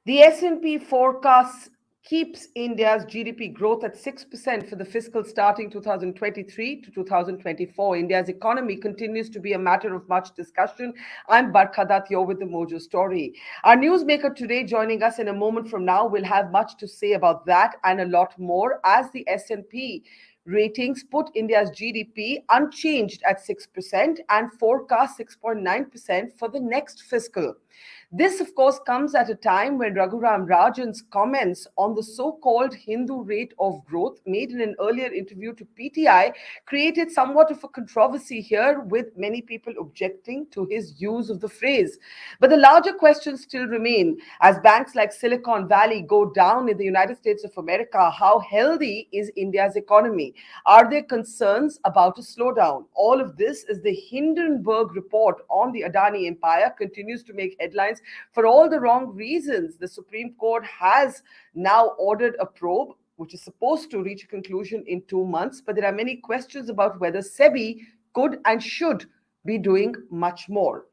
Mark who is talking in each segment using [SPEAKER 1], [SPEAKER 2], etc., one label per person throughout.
[SPEAKER 1] The S&P forecast keeps India's GDP growth at 6% for the fiscal starting 2023 to 2024. India's economy continues to be a matter of much discussion. I'm Barkha Dutt, here with the Mojo story. Our newsmaker today joining us in a moment from now will have much to say about that and a lot more as the S&P ratings put India's GDP unchanged at 6% and forecast 6.9% for the next fiscal. This, of course, comes at a time when Raghuram Rajan's comments on the so called Hindu rate of growth made in an earlier interview to PTI created somewhat of a controversy here, with many people objecting to his use of the phrase. But the larger questions still remain. As banks like Silicon Valley go down in the United States of America, how healthy is India's economy? Are there concerns about a slowdown? All of this, as the Hindenburg report on the Adani empire continues to make headlines for all the wrong reasons. The Supreme Court has now ordered a probe, which is supposed to reach a conclusion in 2 months. But there are many questions about whether SEBI could and should be doing much more.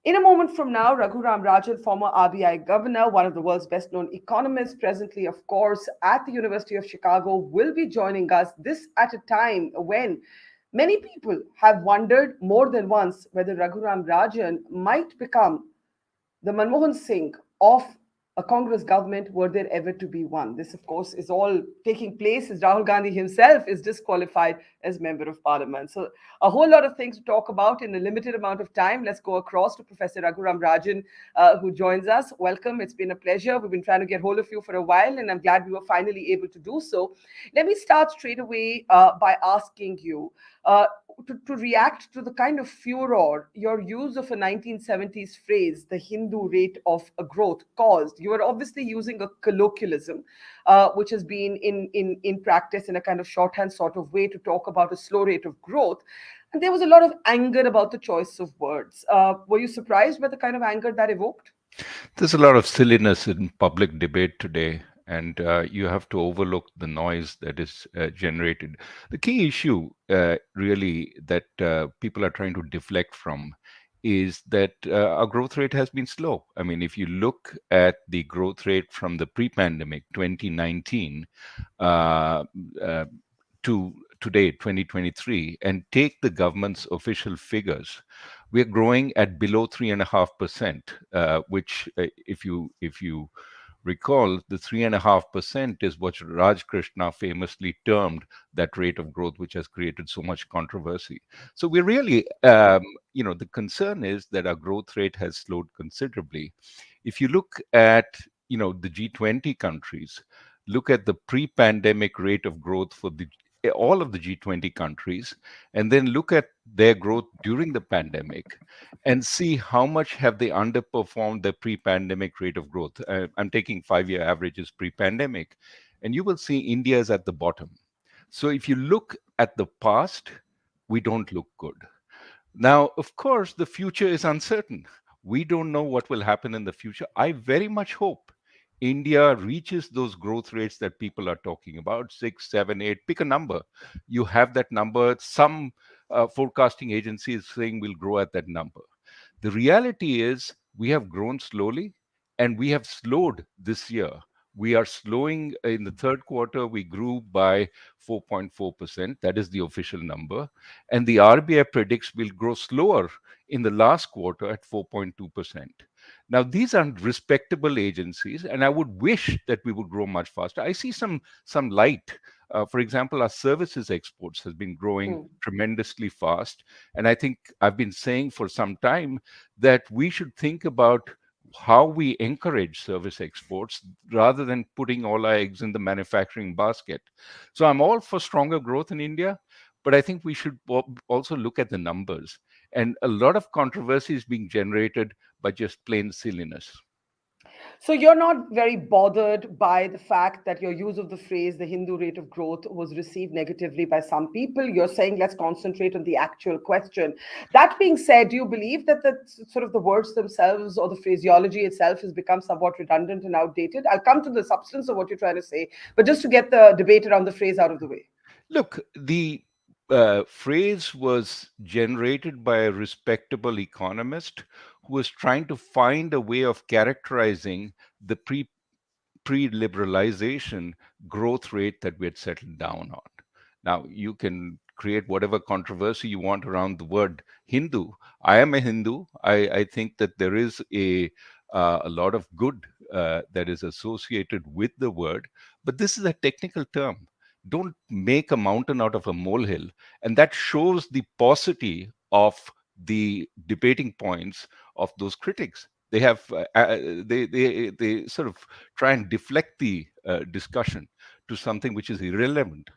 [SPEAKER 1] In a moment from now, Raghuram Rajan, former RBI governor, one of the world's best known economists, presently, of course, at the University of Chicago, will be joining us. This at a time when many people have wondered more than once whether Raghuram Rajan might become the Manmohan Singh of a Congress government, were there ever to be one. This, of course, is all taking place as Rahul Gandhi himself is disqualified as Member of Parliament. So, a whole lot of things to talk about in a limited amount of time. Let's go across to Professor Raghuram Rajan, who joins us. Welcome. It's been a pleasure. We've been trying to get hold of you for a while, and I'm glad we were finally able to do so. Let me start straight away by asking you. Uh, to react to the kind of furor your use of a 1970s phrase, the Hindu rate of growth, caused. You are obviously using a colloquialism, which has been in practice in a kind of shorthand sort of way to talk about a slow rate of growth. And there was a lot of anger about the choice of words. Were you surprised by the kind of anger that evoked?
[SPEAKER 2] There's a lot of silliness in public debate today, and you have to overlook the noise that is generated. The key issue, really, that people are trying to deflect from is that our growth rate has been slow. I mean, if you look at the growth rate from the pre pandemic 2019 uh, uh, to today, 2023, and take the government's official figures, we're growing at below 3.5%, which, if you recall, the 3.5% is what Raj Krishna famously termed that rate of growth, which has created so much controversy. So we're really, the concern is that our growth rate has slowed considerably. If you look at, the G20 countries, look at the pre-pandemic rate of growth for all of the G20 countries, and then look at their growth during the pandemic and see how much have they underperformed the pre-pandemic rate of growth. I'm taking 5-year averages pre-pandemic, and you will see India is at the bottom. So if you look at the past, we don't look good. Now, of course, the future is uncertain. We don't know what will happen in the future. I very much hope India reaches those growth rates that people are talking about, 6, 7, 8, pick a number. You have that number. Some forecasting agency is saying we'll grow at that number. The reality is we have grown slowly and we have slowed this year. We are slowing in the third quarter. We grew by 4.4%. That is the official number. And the RBI predicts we'll grow slower in the last quarter at 4.2%. Now, these are respectable agencies, and I would wish that we would grow much faster. I see some light. For example, our services exports has been growing
[SPEAKER 1] Hmm.
[SPEAKER 2] tremendously fast. And I think I've been saying for some time that we should think about how we encourage service exports rather than putting all our eggs in the manufacturing basket. So I'm all for stronger growth in India, but I think we should also look at the numbers. And a lot of controversy is being generated by just plain silliness.
[SPEAKER 1] So you're not very bothered by the fact that your use of the phrase the Hindu rate of growth was received negatively by some people. You're saying let's concentrate on the actual question. That being said, do you believe that the sort of the words themselves or the phraseology itself has become somewhat redundant and outdated? I'll come to the substance of what you're trying to say, but just to get the debate around the phrase out of the way.
[SPEAKER 2] Look, the phrase was generated by a respectable economist who was trying to find a way of characterizing the pre-liberalization growth rate that we had settled down on. Now, you can create whatever controversy you want around the word Hindu. I am a Hindu. I think that there is a lot of good that is associated with the word, but this is a technical term. Don't make a mountain out of a molehill. And that shows the paucity of the debating points of those critics. They have they sort of try and deflect the discussion to something which is irrelevant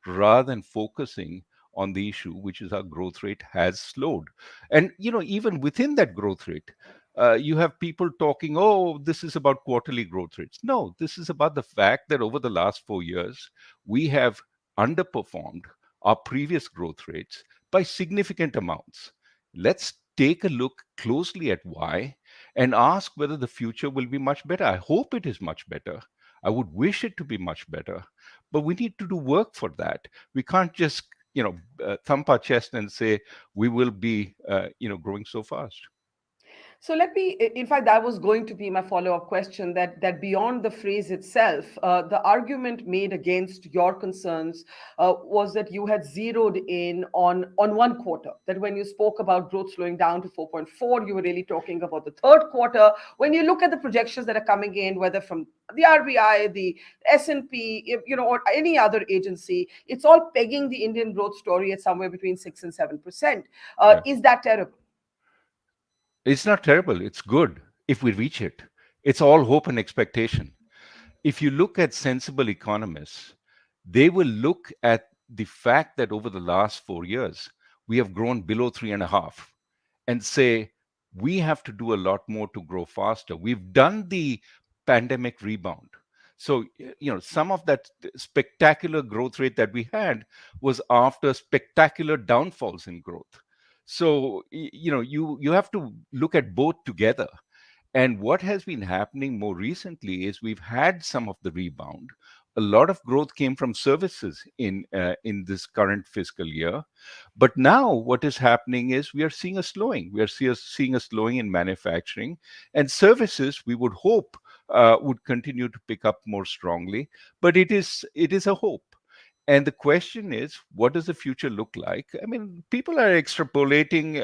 [SPEAKER 2] rather than focusing on the issue, which is our growth rate has slowed. And even within that growth rate, you have people talking, oh, this is about quarterly growth rates. No, this is about the fact that over the last 4 years, we have underperformed our previous growth rates by significant amounts. Let's take a look closely at why and ask whether the future will be much better. I hope it is much better. I would wish it to be much better, but we need to do work for that. We can't just, thump our chest and say we will be, growing so fast.
[SPEAKER 1] So let me, in fact, that was going to be my follow-up question, that beyond the phrase itself, the argument made against your concerns was that you had zeroed in on one quarter, that when you spoke about growth slowing down to 4.4, you were really talking about the third quarter. When you look at the projections that are coming in, whether from the RBI, the S&P, or any other agency, it's all pegging the Indian growth story at somewhere between 6 and 7%.
[SPEAKER 2] Yeah.
[SPEAKER 1] Is that terrible?
[SPEAKER 2] It's not terrible. It's good if we reach it. It's all hope and expectation. If you look at sensible economists, they will look at the fact that over the last 4 years, we have grown below 3.5 and say, we have to do a lot more to grow faster. We've done the pandemic rebound. So, some of that spectacular growth rate that we had was after spectacular downfalls in growth. So, you have to look at both together. And what has been happening more recently is we've had some of the rebound. A lot of growth came from services in this current fiscal year, but now what is happening is we are seeing a slowing. We are seeing a slowing in manufacturing, and services we would hope would continue to pick up more strongly. But it is a hope. And the question is, what does the future look like? I mean, people are extrapolating.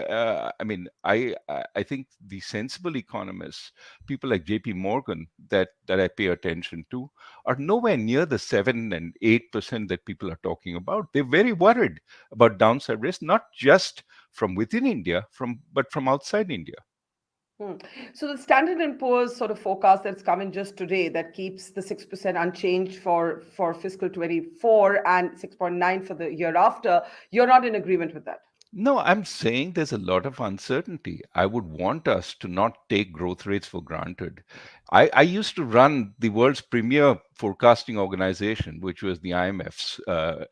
[SPEAKER 2] I think the sensible economists, people like J.P. Morgan, that I pay attention to, are nowhere near the 7 and 8% that people are talking about. They're very worried about downside risk, not just from within India, but from outside India.
[SPEAKER 1] Hmm. So the Standard and Poor's sort of forecast that's come in just today, that keeps the 6% unchanged for fiscal 24 and 6.9 for the year after, you're not in agreement with that?
[SPEAKER 2] No, I'm saying there's a lot of uncertainty. I would want us to not take growth rates for granted. I used to run the world's premier forecasting organization, which was the IMF's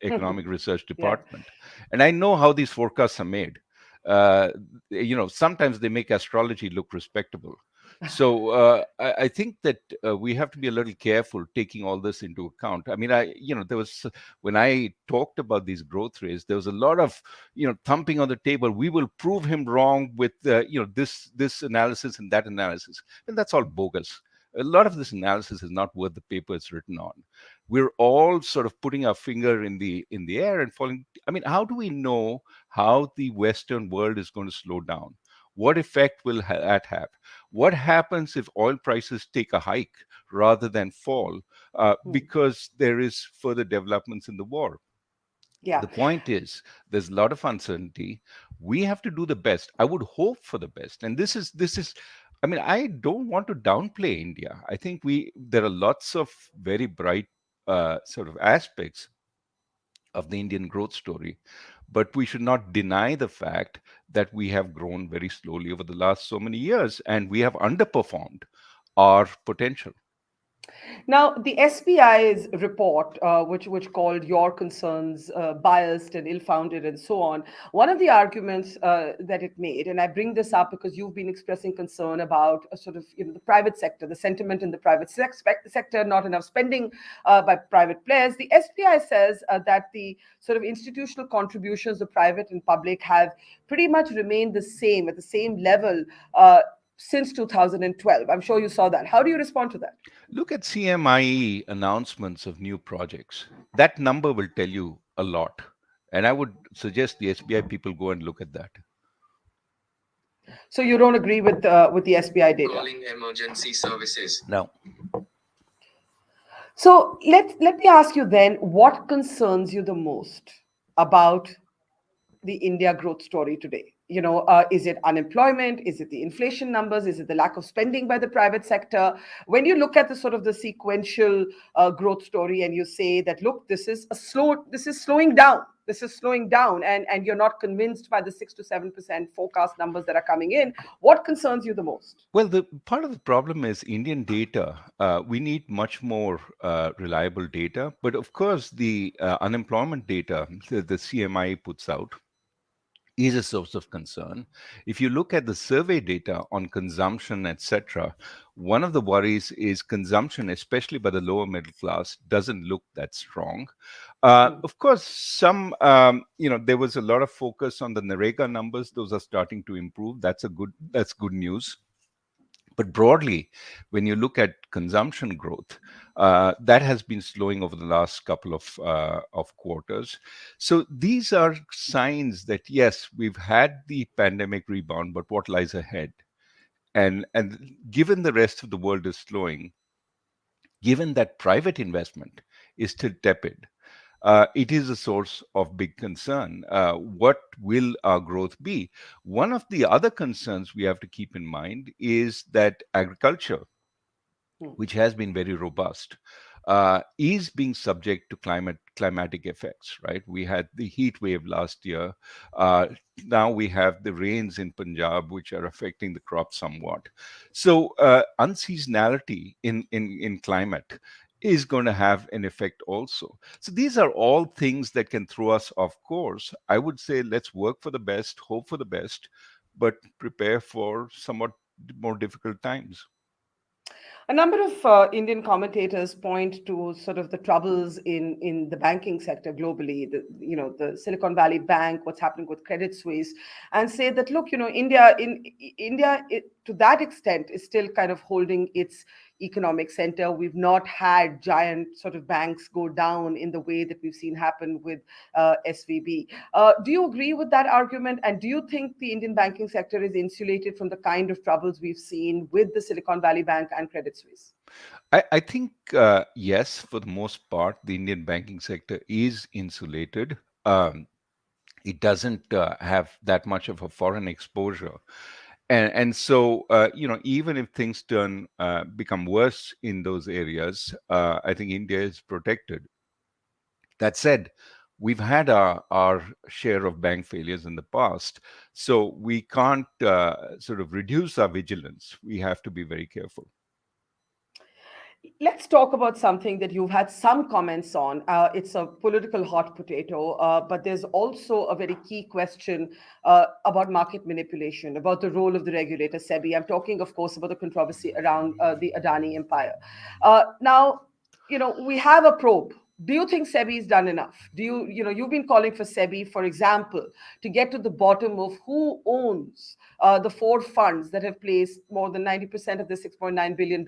[SPEAKER 2] Economic Research
[SPEAKER 1] Yeah.
[SPEAKER 2] Department. And I know how these forecasts are made. Uh, Sometimes they make astrology look respectable. So I think that we have to be a little careful taking all this into account. I mean, there was, when I talked about these growth rates, there was a lot of, thumping on the table. We will prove him wrong with, this analysis and that analysis. And that's all bogus. A lot of this analysis is not worth the paper it's written on. We're all sort of putting our finger in the air and falling. I mean, how do we know how the Western world is going to slow down? What effect will that have? What happens if oil prices take a hike rather than fall
[SPEAKER 1] Hmm.
[SPEAKER 2] because there is further developments in the war?
[SPEAKER 1] Yeah.
[SPEAKER 2] The point is, there's a lot of uncertainty. We have to do the best. I would hope for the best. And this is. I mean, I don't want to downplay India. I think there are lots of very bright sort of aspects of the Indian growth story. But we should not deny the fact that we have grown very slowly over the last so many years and we have underperformed our potential.
[SPEAKER 1] Now, the SBI's report, which called your concerns biased and ill-founded and so on, one of the arguments that it made, and I bring this up because you've been expressing concern about sort of the private sector, the sentiment in the private sector, not enough spending by private players. The SBI says that the sort of institutional contributions, the private and public, have pretty much remained the same at the same level. since 2012. I'm sure you saw that. How do you respond to that?
[SPEAKER 2] Look at CMIE announcements of new projects. That number will tell you a lot. And I would suggest the SBI people go and look at that.
[SPEAKER 1] So you don't agree with the SBI data?
[SPEAKER 3] Calling emergency services.
[SPEAKER 2] Now,
[SPEAKER 1] So let me ask you then, what concerns you the most about the India growth story today? Is it unemployment? Is it the inflation numbers? Is it the lack of spending by the private sector? When you look at the sort of the sequential growth story and you say that, look, this is slowing down. This is slowing down, and you're not convinced by the 6 to 7% forecast numbers that are coming in. What concerns you the most?
[SPEAKER 2] well, the part of the problem is Indian data. We need much more reliable data. But of course, the unemployment data the CMI puts out is a source of concern. If you look at the survey data on consumption, etc., one of the worries is consumption, especially by the lower middle class, doesn't look that strong. Of course, there was a lot of focus on the Narega numbers; those are starting to improve. That's good news. But broadly, when you look at consumption growth, that has been slowing over the last couple of quarters. So these are signs that, yes, we've had the pandemic rebound, but what lies ahead? And given the rest of the world is slowing, given that private investment is still tepid, it is a source of big concern. What will our growth be? One of the other concerns we have to keep in mind is that agriculture, which has been very robust, is being subject to climatic effects. Right? We had the heat wave last year. Uh, Now we have the rains in Punjab, which are affecting the crop somewhat. So unseasonality in climate is going to have an effect also. So these are all things that can throw us off course. I would say let's work for the best, hope for the best, but prepare for somewhat more difficult times.
[SPEAKER 1] A number of Indian commentators point to sort of the troubles in the banking sector globally, the Silicon Valley Bank, what's happening with Credit Suisse, and say that, look, India, to that extent, is still kind of holding its economic center. We've not had giant sort of banks go down in the way that we've seen happen with SVB. Do you agree with that argument? And do you think the Indian banking sector is insulated from the kind of troubles we've seen with the Silicon Valley Bank and Credit Suisse?
[SPEAKER 2] I think, yes, for the most part, the Indian banking sector is insulated. It doesn't have that much of a foreign exposure. And so, even if things become worse in those areas, I think India is protected. That said, we've had our share of bank failures in the past, so we can't sort of reduce our vigilance. We have to be very careful.
[SPEAKER 1] Let's talk about something that you've had some comments on. It's a political hot potato, but there's also a very key question about market manipulation, about the role of the regulator, SEBI. I'm talking, of course, about the controversy around the Adani empire. Now, we have a probe. Do you think SEBI has done enough? You've been calling for SEBI, for example, to get to the bottom of who owns the four funds that have placed more than 90% of the $6.9 billion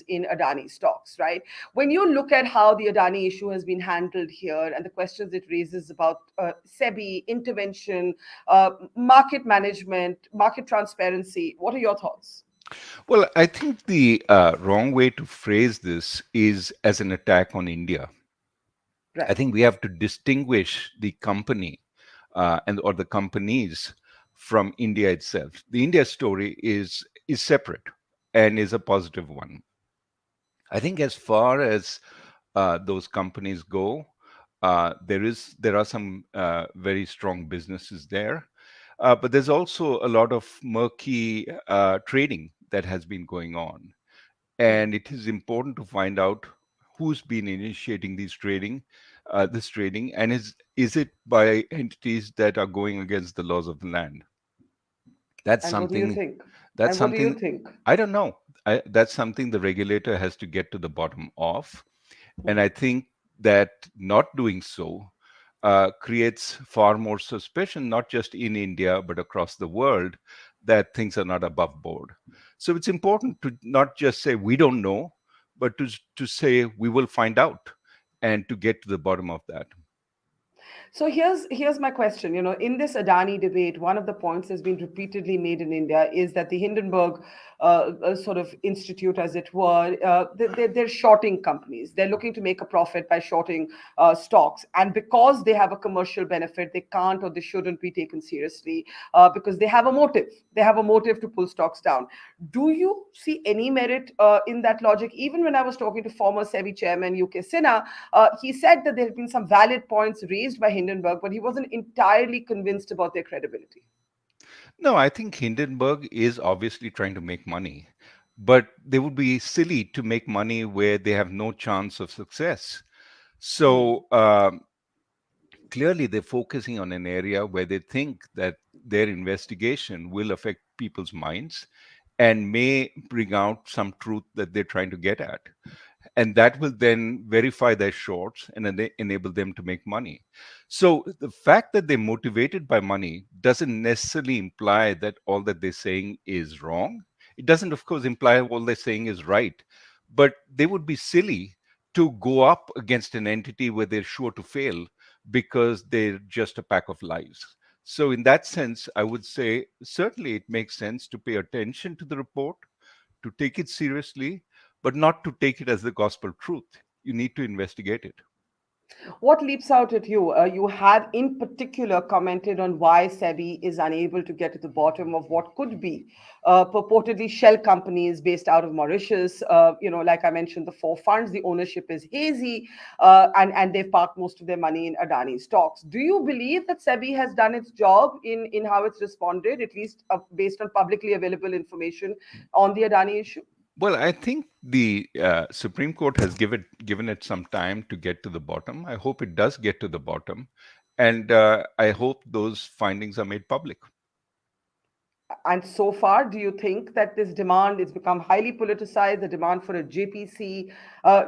[SPEAKER 1] in Adani stocks, right? When you look at how the Adani issue has been handled here and the questions it raises about SEBI intervention, market management, market transparency, what are your thoughts?
[SPEAKER 2] Well, I think the wrong way to phrase this is as an attack on India. I
[SPEAKER 1] Right.
[SPEAKER 2] think we have to distinguish the company and or the companies from India itself. The India story is separate and is a positive one. I think as far as those companies go, there are some very strong businesses there, but there's also a lot of murky trading that has been going on, and it is important to find out who's been initiating this trading, and is it by entities that are going against the laws of the land? That's
[SPEAKER 1] And what do you
[SPEAKER 2] something.
[SPEAKER 1] think?
[SPEAKER 2] That's
[SPEAKER 1] And what do you
[SPEAKER 2] something.
[SPEAKER 1] think?
[SPEAKER 2] I don't know. That's something the regulator has to get to the bottom of, and I think that not doing so creates far more suspicion, not just in India but across the world, that things are not above board. So it's important to not just say we don't know, but to say we will find out and to get to the bottom of that.
[SPEAKER 1] So here's my question. You know, in this Adani debate, one of the points that's been repeatedly made in India is that the Hindenburg sort of institute, as it were, they're shorting companies. They're looking to make a profit by shorting stocks, and because they have a commercial benefit, they can't or they shouldn't be taken seriously because they have a motive. They have a motive to pull stocks down. Do you see any merit in that logic? Even when I was talking to former SEBI chairman UK Sinha, he said that there have been some valid points raised by Hindenburg, but he wasn't entirely convinced about their credibility.
[SPEAKER 2] No, I think Hindenburg is obviously trying to make money, but they would be silly to make money where they have no chance of success.
[SPEAKER 1] Hmm.
[SPEAKER 2] So clearly, they're focusing on an area where they think that their investigation will affect people's minds and may bring out some truth that they're trying to get at, and that will then verify their shorts and enable them to make money. So the fact that they're motivated by money doesn't necessarily imply that all that they're saying is wrong. It doesn't, of course, imply all they're saying is right, but they would be silly to go up against an entity where they're sure to fail because they're just a pack of lies. So in that sense, I would say certainly it makes sense to pay attention to the report, to take it seriously, but not to take it as the gospel truth. You need to investigate it.
[SPEAKER 1] What leaps out at you? You had in particular commented on why SEBI is unable to get to the bottom of what could be purportedly shell companies based out of Mauritius. Like I mentioned, the four funds, the ownership is hazy, and they've parked most of their money in Adani stocks. Do you believe that SEBI has done its job in how it's responded, at least based on publicly available information on the Adani issue?
[SPEAKER 2] Well, I think the Supreme Court has given it some time to get to the bottom. I hope it does get to the bottom, and I hope those findings are made public.
[SPEAKER 1] And so far, do you think that this demand has become highly politicized, the demand for a JPC?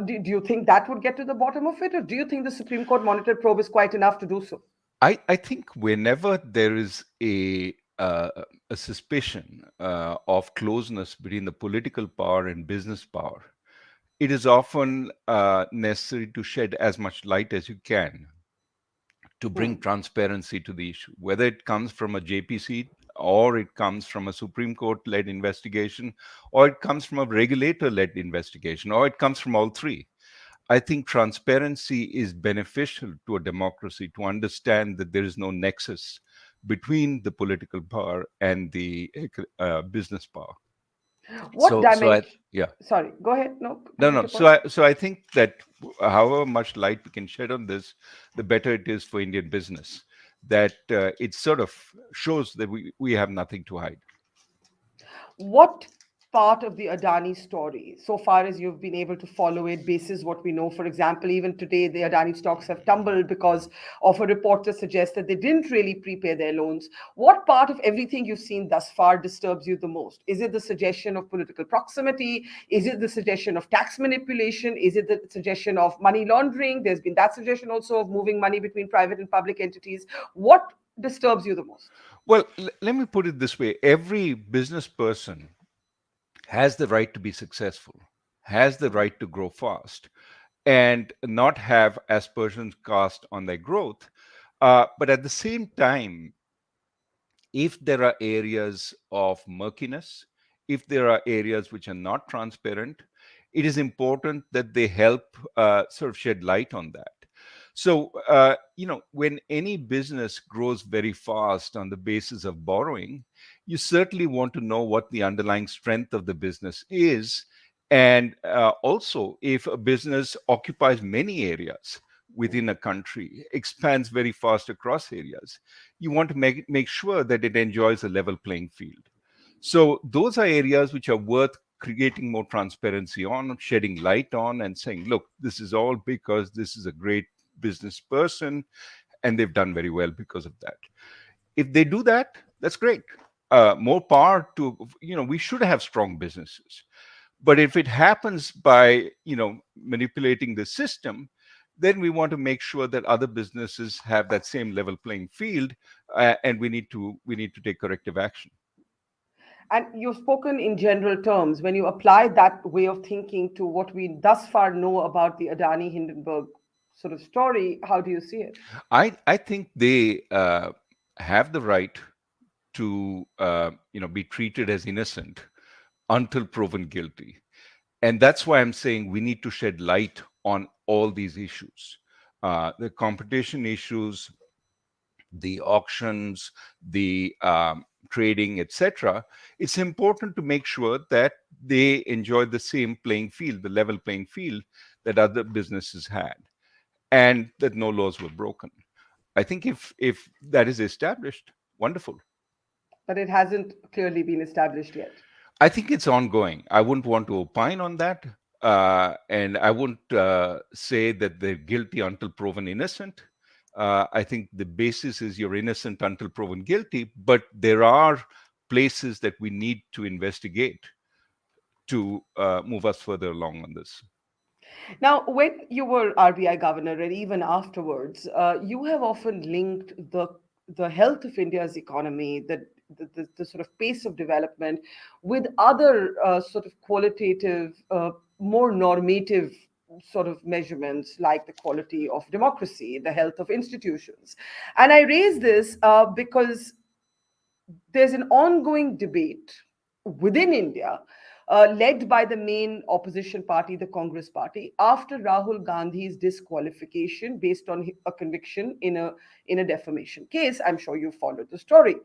[SPEAKER 1] Do you think that would get to the bottom of it? Or do you think the Supreme Court monitored probe is quite enough to do so?
[SPEAKER 2] I think whenever there is a suspicion of closeness between the political power and business power, it is often necessary to shed as much light as you can to bring
[SPEAKER 1] Hmm.
[SPEAKER 2] transparency to the issue, whether it comes from a JPC or it comes from a Supreme Court led investigation, or it comes from a regulator led investigation, or it comes from all three. I think transparency is beneficial to a democracy to understand that there is no nexus between the political power and the business power.
[SPEAKER 1] What
[SPEAKER 2] So I,
[SPEAKER 1] dimension?
[SPEAKER 2] yeah.
[SPEAKER 1] Sorry, go ahead. No,
[SPEAKER 2] No,
[SPEAKER 1] complete
[SPEAKER 2] no.
[SPEAKER 1] your point.
[SPEAKER 2] So I think that however much light we can shed on this, the better it is for Indian business. That it sort of shows that we have nothing to hide.
[SPEAKER 1] What part of the Adani story, so far as you've been able to follow it, basis what we know? For example, even today, the Adani stocks have tumbled because of a report that suggests that they didn't really prepay their loans. What part of everything you've seen thus far disturbs you the most? Is it the suggestion of political proximity? Is it the suggestion of tax manipulation? Is it the suggestion of money laundering? There's been that suggestion also of moving money between private and public entities. What disturbs you the most?
[SPEAKER 2] Well, let me put it this way: every business person has the right to be successful, has the right to grow fast, and not have aspersions cast on their growth. But at the same time, if there are areas of murkiness, if there are areas which are not transparent, it is important that they help sort of shed light on that. So, when any business grows very fast on the basis of borrowing, you certainly want to know what the underlying strength of the business is. And also, if a business occupies many areas within a country, expands very fast across areas, you want to make sure that it enjoys a level playing field. So those are areas which are worth creating more transparency on, shedding light on, and saying, look, this is all because this is a great business person and they've done very well because of that. If they do that, that's great. More power to, we should have strong businesses. But if it happens by, manipulating the system, then we want to make sure that other businesses have that same level playing field, and we need to take corrective action.
[SPEAKER 1] And you've spoken in general terms. When you apply that way of thinking to what we thus far know about the Adani-Hindenburg sort of story, how do you see it?
[SPEAKER 2] I think they have the right to be treated as innocent until proven guilty. And that's why I'm saying we need to shed light on all these issues, the competition issues, the auctions, the trading, etc. It's important to make sure that they enjoy the same playing field, the level playing field that other businesses had, and that no laws were broken. I think if that is established, wonderful.
[SPEAKER 1] But it hasn't clearly been established yet.
[SPEAKER 2] I think it's ongoing. I wouldn't want to opine on that. And I wouldn't say that they're guilty until proven innocent. I think the basis is you're innocent until proven guilty, but there are places that we need to investigate to move us further along on this.
[SPEAKER 1] Now, when you were RBI governor and even afterwards, you have often linked the health of India's economy, the sort of pace of development, with other sort of qualitative, more normative sort of measurements like the quality of democracy, the health of institutions. And I raise this because there's an ongoing debate within India, led by the main opposition party, the Congress party, after Rahul Gandhi's disqualification based on a conviction in a defamation case. I'm sure you followed the story.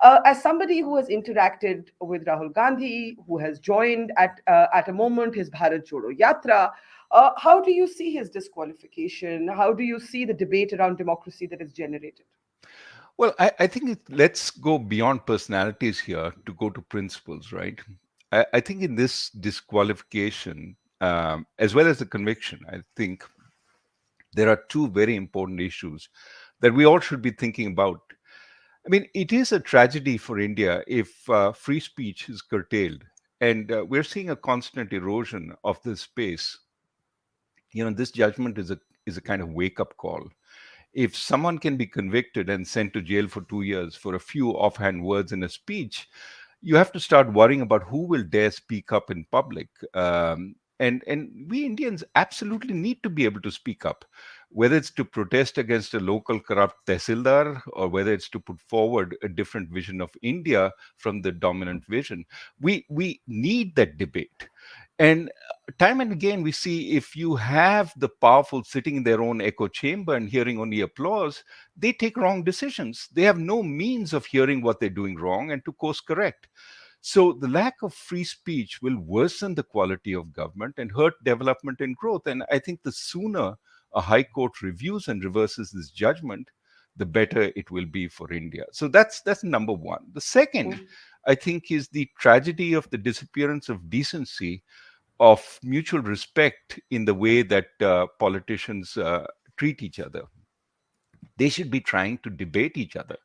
[SPEAKER 1] As somebody who has interacted with Rahul Gandhi, who has joined at a moment his Bharat Jodo Yatra, how do you see his disqualification? How do you see the debate around democracy that is generated?
[SPEAKER 2] Well, I think let's go beyond personalities here to go to principles, right? I think in this disqualification, as well as the conviction, I think there are two very important issues that we all should be thinking about. I mean, it is a tragedy for India if free speech is curtailed, and we're seeing a constant erosion of this space. This judgment is a kind of wake up call. If someone can be convicted and sent to jail for 2 years for a few offhand words in a speech, you have to start worrying about who will dare speak up in public. And we Indians absolutely need to be able to speak up, whether it's to protest against a local corrupt tehsildar or whether it's to put forward a different vision of India from the dominant vision. We need that debate. And time and again, we see if you have the powerful sitting in their own echo chamber and hearing only applause, they take wrong decisions. They have no means of hearing what they're doing wrong and to course correct. So the lack of free speech will worsen the quality of government and hurt development and growth. And I think the sooner a high court reviews and reverses this judgment, the better it will be for India. So that's number one. The second, I think, is the tragedy of the disappearance of decency, of mutual respect in the way that politicians treat each other. They should be trying to debate each other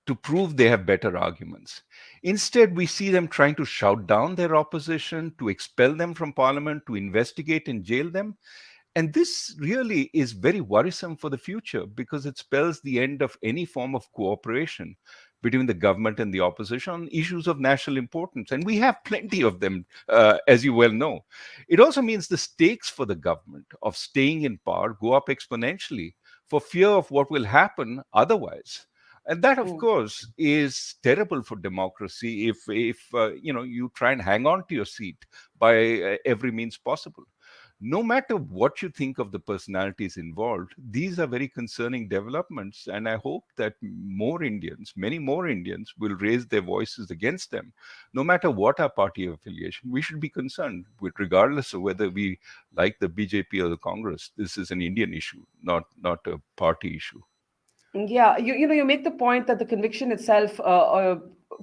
[SPEAKER 2] to prove they have better arguments. Instead, we see them trying to shout down their opposition, to expel them from parliament, to investigate and jail them. And this really is very worrisome for the future because it spells the end of any form of cooperation between the government and the opposition on issues of national importance. And we have plenty of them, as you well know. It also means the stakes for the government of staying in power go up exponentially for fear of what will happen otherwise. And that, of course, is terrible for democracy if you try and hang on to your seat by every means possible. No matter what you think of the personalities involved, these are very concerning developments. And I hope that many more Indians, will raise their voices against them. No matter what our party affiliation, we should be concerned with, regardless of whether we like the BJP or the Congress. This is an Indian issue, not a party issue.
[SPEAKER 1] Yeah, you make the point that the conviction itself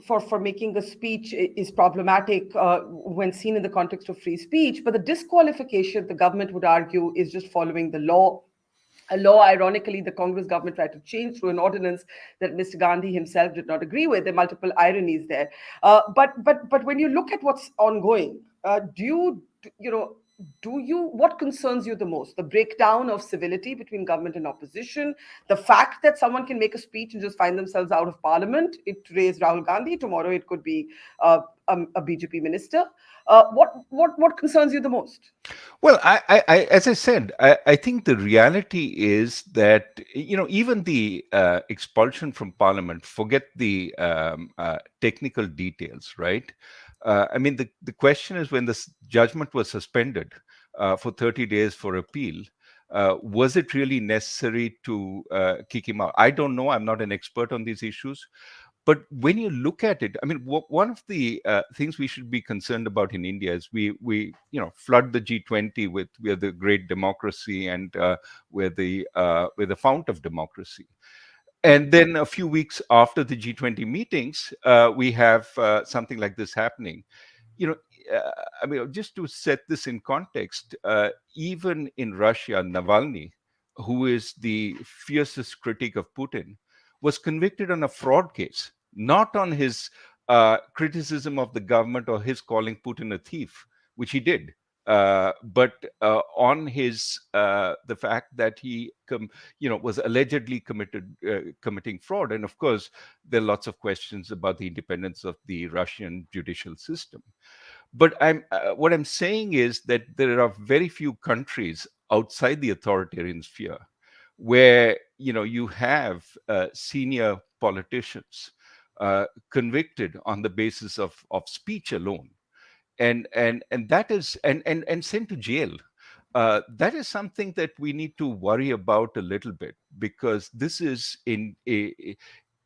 [SPEAKER 1] for making a speech is problematic when seen in the context of free speech, but the disqualification, the government would argue, is just following the law. A law, ironically, the Congress government tried to change through an ordinance that Mr. Gandhi himself did not agree with. There are multiple ironies there. But when you look at what's ongoing, what concerns you the most? The breakdown of civility between government and opposition, the fact that someone can make a speech and just find themselves out of parliament. It raised Rahul Gandhi. Tomorrow it could be a BJP minister. What concerns you the most?
[SPEAKER 2] Well, as I said, I think the reality is that even the expulsion from Parliament. Forget the technical details, right? I mean, the question is when the judgment was suspended for 30 days for appeal. Was it really necessary to kick him out? I don't know. I'm not an expert on these issues. But when you look at it, I mean, one of the things we should be concerned about in India is we flood the G20 with we're the great democracy and we're the fount of democracy. And then a few weeks after the G20 meetings, we have something like this happening. You know, I mean, just to set this in context, even in Russia, Navalny, who is the fiercest critic of Putin, was convicted on a fraud case, not on his criticism of the government or his calling Putin a thief, which he did, but on his the fact that he was allegedly committing fraud. And of course, there are lots of questions about the independence of the Russian judicial system. But what I'm saying is that there are very few countries outside the authoritarian sphere where you have senior politicians convicted on the basis of speech alone, and that is and sent to jail. That is something that we need to worry about a little bit, because this is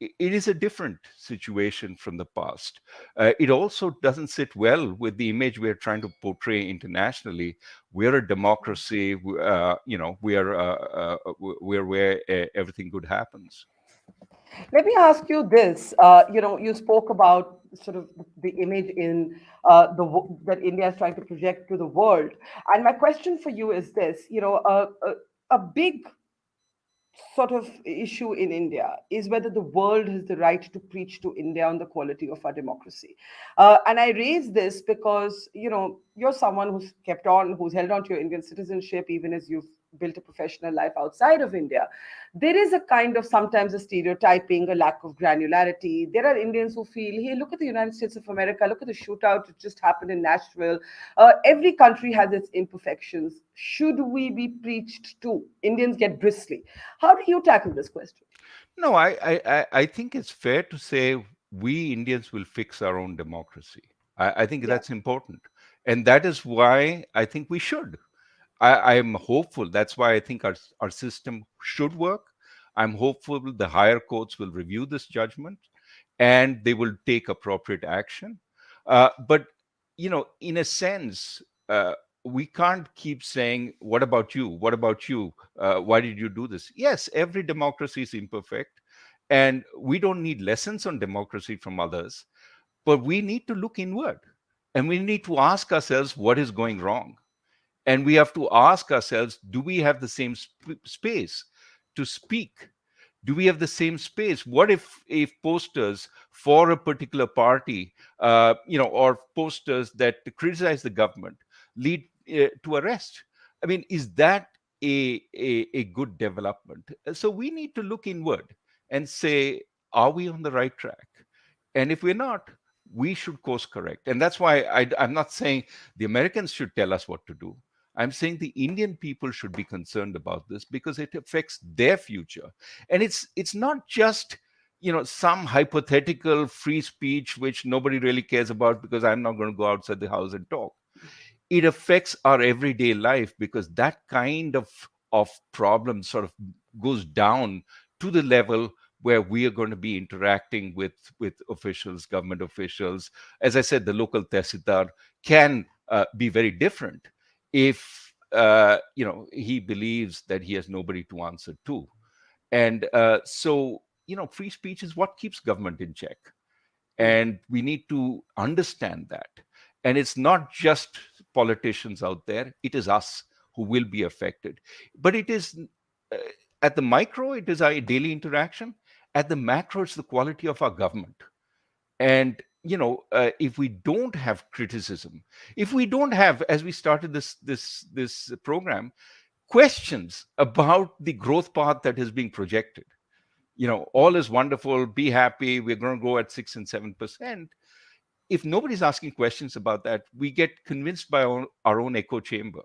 [SPEAKER 2] it is a different situation from the past. It also doesn't sit well with the image we're trying to portray internationally. We're a democracy. We're where everything good happens.
[SPEAKER 1] Let me ask you this. You spoke about sort of the image in that India is trying to project to the world, and my question for you is this: a big sort of issue in India is whether the world has the right to preach to India on the quality of our democracy. And I raise this because, you're someone who's held on to your Indian citizenship, even as you've built a professional life outside of India. There is a kind of sometimes a stereotyping, a lack of granularity. There are Indians who feel, hey, look at the United States of America, look at the shootout that just happened in Nashville. Every country has its imperfections. Should we be preached to? Indians get bristly. How do you tackle this question?
[SPEAKER 2] No, I think it's fair to say we Indians will fix our own democracy. I think
[SPEAKER 1] Yeah.
[SPEAKER 2] that's important. And that is why I think we should. I am hopeful. That's why I think our system should work. I'm hopeful the higher courts will review this judgment and they will take appropriate action. But, in a sense, we can't keep saying, what about you? What about you? Why did you do this? Yes, every democracy is imperfect. And we don't need lessons on democracy from others, but we need to look inward and we need to ask ourselves what is going wrong. And we have to ask ourselves, do we have the same space to speak? Do we have the same space? What if posters for a particular party, or posters that criticize the government lead to arrest? I mean, is that a good development? So we need to look inward and say, are we on the right track? And if we're not, we should course correct. And that's why I'm not saying the Americans should tell us what to do. I'm saying the Indian people should be concerned about this because it affects their future. And it's not just some hypothetical free speech which nobody really cares about because I'm not going to go outside the house and talk. It affects our everyday life because that kind of problem sort of goes down to the level where we are going to be interacting with officials, government officials. As I said, the local tehsildar can be very different if he believes that he has nobody to answer to. And so free speech is what keeps government in check, and we need to understand that. And it's not just politicians out there, it is us who will be affected. But it is uh, at the micro, it is our daily interaction. At the macro, it's the quality of our government. And if we don't have criticism, if we don't have, as we started this program, questions about the growth path that is being projected, all is wonderful, be happy, we're going to grow at 6 and 7%. if nobody's asking questions about that, we get convinced by our own echo chamber,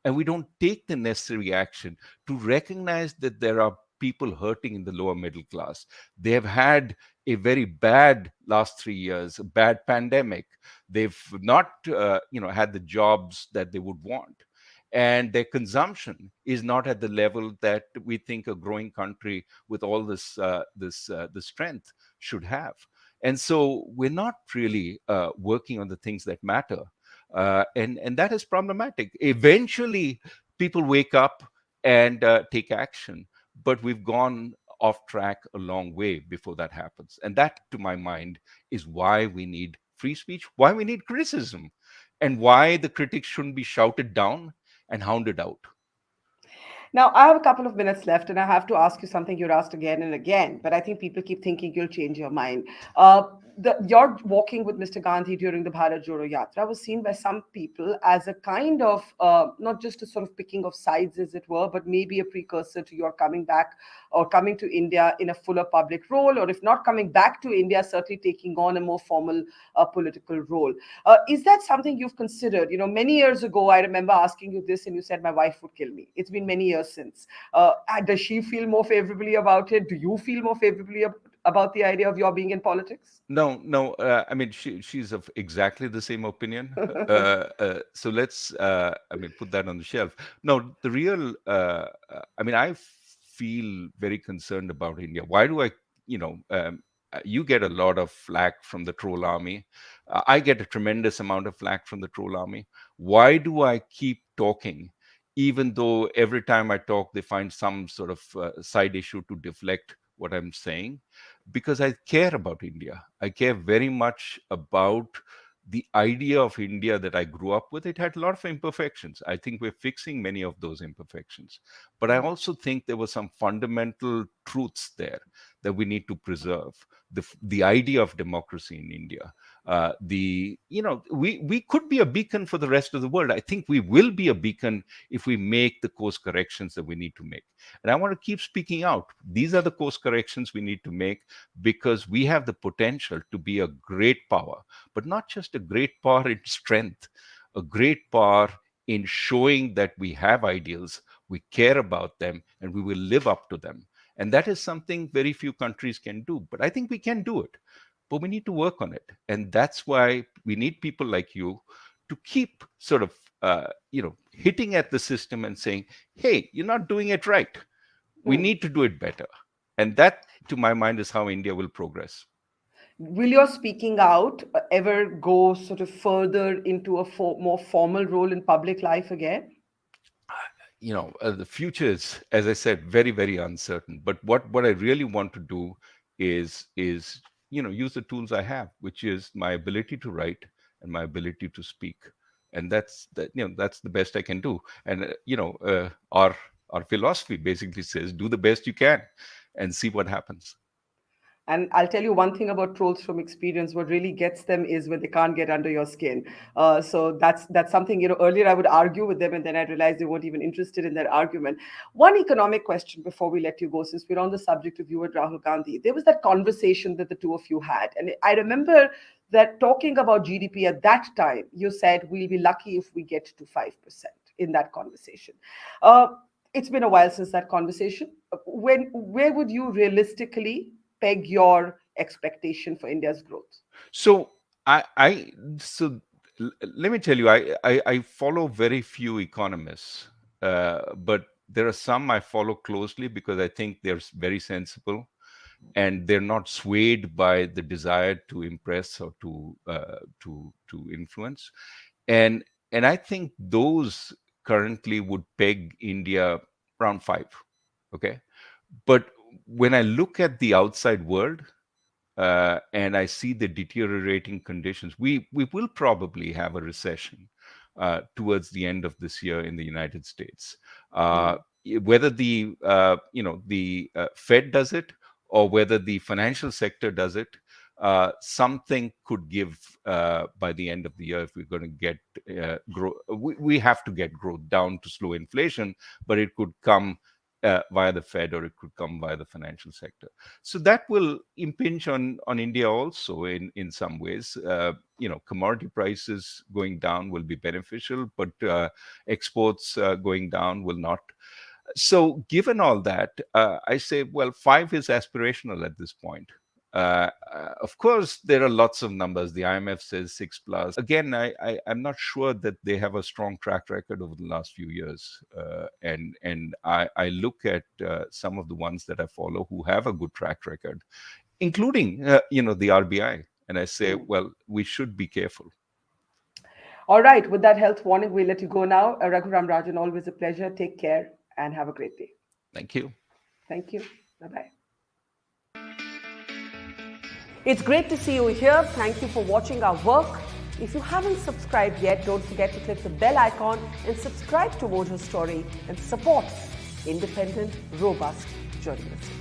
[SPEAKER 2] and we don't take the necessary action to recognize that there are people hurting in the lower middle class. They have had a very bad last 3 years, a bad pandemic. They've not, had the jobs that they would want, and their consumption is not at the level that we think a growing country with all the strength should have. And so we're not really working on the things that matter, and that is problematic. Eventually, people wake up and take action, but we've gone off track a long way before that happens. And that, to my mind, is why we need free speech, why we need criticism, and why the critics shouldn't be shouted down and hounded out.
[SPEAKER 1] Now, I have a couple of minutes left, and I have to ask you something you're asked again and again, but I think people keep thinking you'll change your mind. Your walking with Mr. Gandhi during the Bharat Jodo Yatra was seen by some people as a kind of, not just a sort of picking of sides, as it were, but maybe a precursor to your coming back or coming to India in a fuller public role, or if not coming back to India, certainly taking on a more formal political role. Is that something you've considered? You know, many years ago, I remember asking you this, and you said, my wife would kill me. It's been many years since. Does she feel more favorably about it? Do you feel more favorably about the idea of your being in politics?
[SPEAKER 2] No, no. I mean, she's of exactly the same opinion. So let's, put that on the shelf. No, the real. I feel very concerned about India. Why do I? You get a lot of flack from the troll army. I get a tremendous amount of flack from the troll army. Why do I keep talking, even though every time I talk, they find some sort of side issue to deflect what I'm saying? Because I care about India. I care very much about the idea of India that I grew up with. It had a lot of imperfections. I think we're fixing many of those imperfections. But I also think there were some fundamental truths there that we need to preserve. The idea of democracy in India. We could be a beacon for the rest of the world. I think we will be a beacon if we make the course corrections that we need to make. And I want to keep speaking out. These are the course corrections we need to make, because we have the potential to be a great power, but not just a great power in strength, a great power in showing that we have ideals, we care about them, and we will live up to them. And that is something very few countries can do. But I think we can do it. But we need to work on it. And that's why we need people like you to keep sort of, hitting at the system and saying, hey, you're not doing it right. We need to do it better. And that, to my mind, is how India will progress.
[SPEAKER 1] Will your speaking out ever go sort of further into a more formal role in public life again?
[SPEAKER 2] The future is, as I said, very, very uncertain. But what I really want to do is use the tools I have, which is my ability to write and my ability to speak, and that's the best I can do. And our philosophy basically says, do the best you can, and see what happens.
[SPEAKER 1] And I'll tell you one thing about trolls from experience. What really gets them is when they can't get under your skin. So that's something, earlier I would argue with them, and then I realized they weren't even interested in their argument. One economic question before we let you go, since we're on the subject of you and Rahul Gandhi. There was that conversation that the two of you had. And I remember that talking about GDP at that time, you said we'll be lucky if we get to 5% in that conversation. It's been a while since that conversation. Where would you realistically peg your expectation for India's growth?
[SPEAKER 2] So let me tell you, I follow very few economists, but there are some I follow closely because I think they're very sensible, and they're not swayed by the desire to impress or to influence. And I think those currently would peg India around 5. Okay, but when I look at the outside world, and I see the deteriorating conditions, we will probably have a recession towards the end of this year in the United States. Whether the Fed does it, or whether the financial sector does it, something could give by the end of the year if we're going to get growth. We have to get growth down to slow inflation, but it could come via the Fed, or it could come via the financial sector. So that will impinge on India also in some ways. Commodity prices going down will be beneficial, but exports going down will not. So given all that, I say, well, 5 is aspirational at this point. Of course, there are lots of numbers. The IMF says 6 plus. Again, I'm not sure that they have a strong track record over the last few years. And I look at some of the ones that I follow who have a good track record, including, the RBI. And I say, well, we should be careful.
[SPEAKER 1] All right. With that health warning, we'll let you go now. Raghuram Rajan, always a pleasure. Take care and have a great day.
[SPEAKER 2] Thank you.
[SPEAKER 1] Thank you. Bye-bye. It's great to see you here. Thank you for watching our work. If you haven't subscribed yet, don't forget to click the bell icon and subscribe to Mojo Story and support independent, robust journalism.